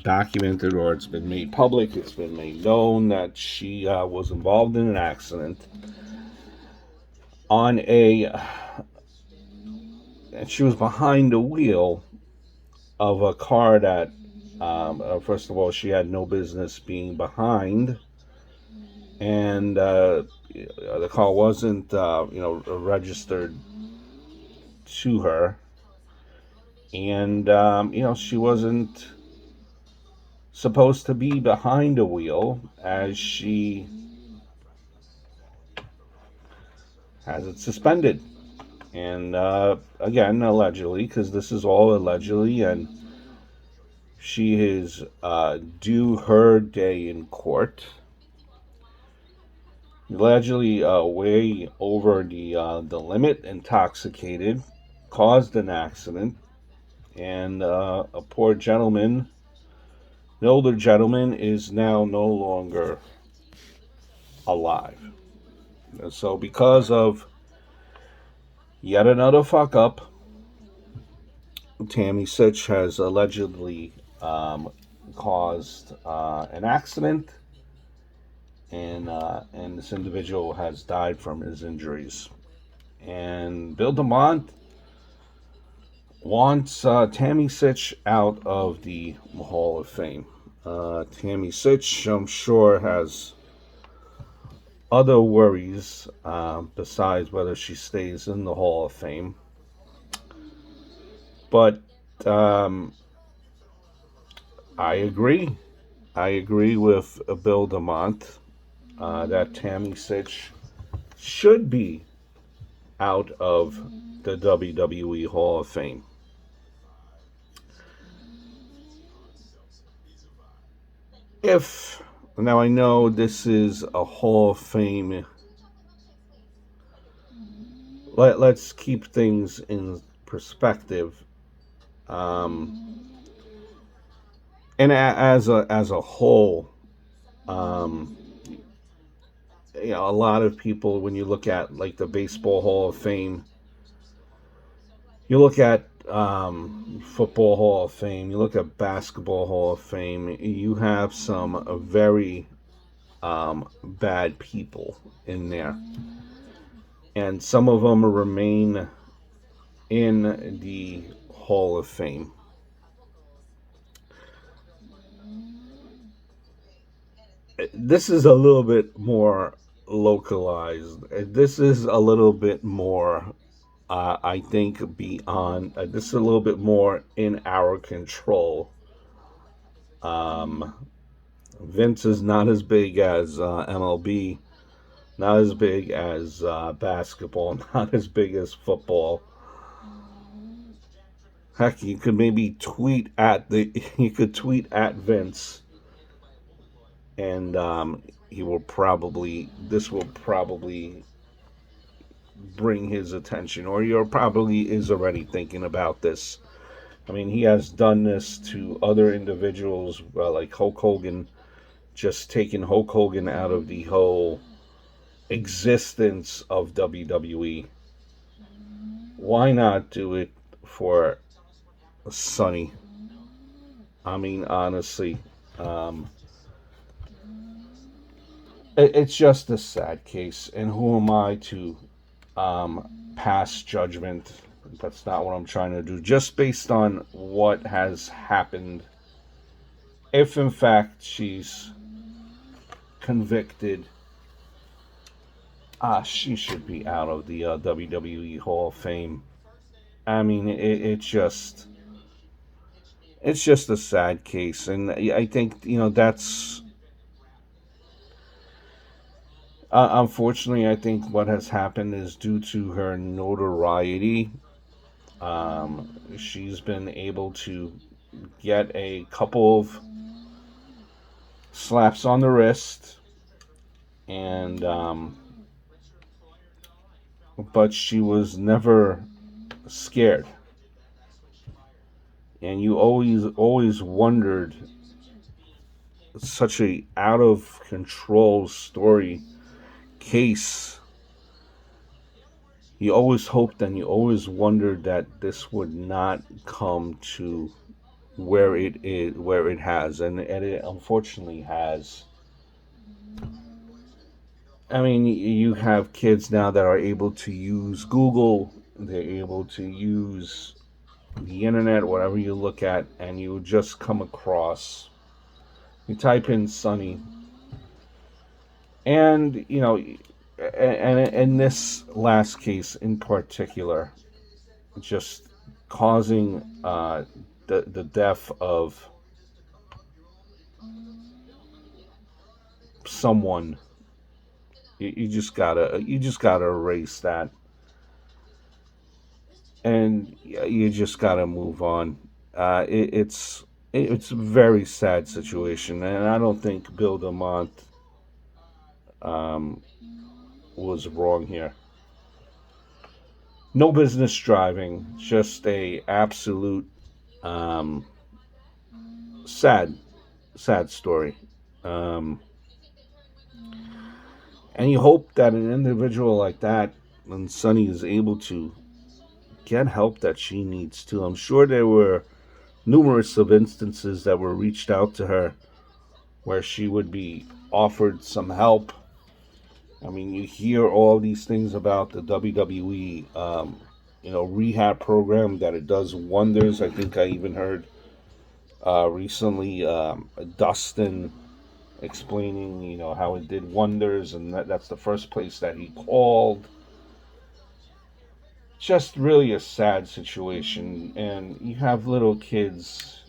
documented, or it's been made public, it's been made known that she was involved in an accident on a, and she was behind the wheel of a car that, first of all, she had no business being behind, and the car wasn't, registered to her, and she wasn't supposed to be behind the wheel, as she has it suspended. And again, allegedly, because this is all allegedly, and she is due her day in court. Allegedly, way over the limit, intoxicated, caused an accident, and a poor gentleman, an older gentleman, is now no longer alive. And so, because of yet another fuck up, Tammy Sytch has allegedly caused an accident, and this individual has died from his injuries. And Bill DeMont wants Tammy Sytch out of the Hall of Fame. Tammy Sytch, I'm sure, has other worries besides whether she stays in the Hall of Fame. But I agree. I agree with Bill DeMont that Tammy Sytch should be out of the WWE Hall of Fame. If, now I know this is a Hall of Fame, let's keep things in perspective. And as a whole, a lot of people, when you look at like the Baseball Hall of Fame, you look at Football Hall of Fame, you look at Basketball Hall of Fame, you have some very bad people in there, and some of them remain in the Hall of Fame. This is a little bit more localized. This is a little bit more, I think, beyond. This is a little bit more in our control. Um, Vince is not as big as MLB, not as big as basketball, not as big as football. Heck, you could maybe tweet at the you could tweet at Vince, and he will probably this will probably bring his attention, or you're probably is already thinking about this. I mean, he has done this to other individuals, like Hulk Hogan, just taking Hulk Hogan out of the whole existence of WWE. Why not do it for Sonny? I mean, honestly, um, it's just a sad case, and who am I to pass judgment? That's not what I'm trying to do. Just based on what has happened, if in fact she's convicted, she should be out of the WWE Hall of Fame. I mean, it's just a sad case, and I think that's unfortunately, I think what has happened is due to her notoriety. She's been able to get a couple of slaps on the wrist, and but she was never scared. And you always wondered, such a out of control story case. You always hoped and you always wondered that this would not come to where it has, and it unfortunately has. I mean, you have kids now that are able to use Google. They're able to use the internet, whatever you look at, and you just come across. You type in Sunny, and and in this last case in particular, just causing the death of someone. You just gotta erase that, and you just gotta move on. It's a very sad situation, and I don't think Bill DeMont um, was wrong here. No business driving, just a absolute um, sad, sad story. Um, and you hope that an individual like that, when Sunny is able to get help that she needs to. I'm sure there were numerous of instances that were reached out to her where she would be offered some help. I mean, you hear all these things about the WWE, rehab program, that it does wonders. I think I even heard recently Dustin explaining, how it did wonders, and that's the first place that he called. Just really a sad situation, and you have little kids.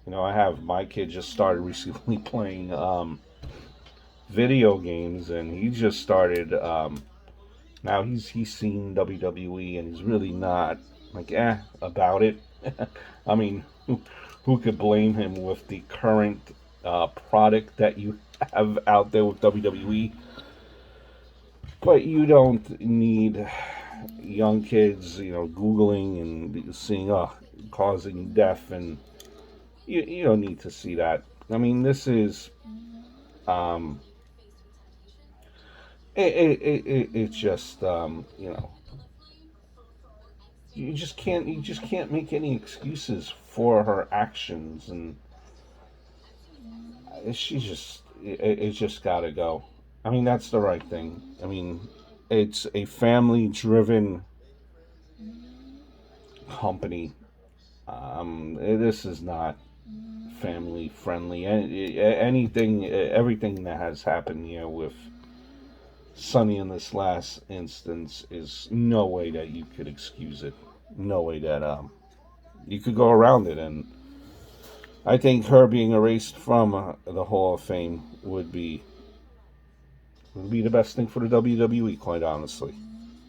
I have my kid just started recently playing video games, and he just started. Now he's seen WWE, and he's really not like about it. I mean, who could blame him with the current product that you have out there with WWE? But you don't need young kids, Googling and seeing, causing death, and you don't need to see that. I mean, this is, um, it's just, you just can't make any excuses for her actions, and it's just gotta go. I mean, that's the right thing. I mean, it's a family driven company. This is not family friendly. Everything that has happened here with Sonny in this last instance is no way that you could excuse it. No way that you could go around it. And I think her being erased from the Hall of Fame would be the best thing for the WWE, quite honestly.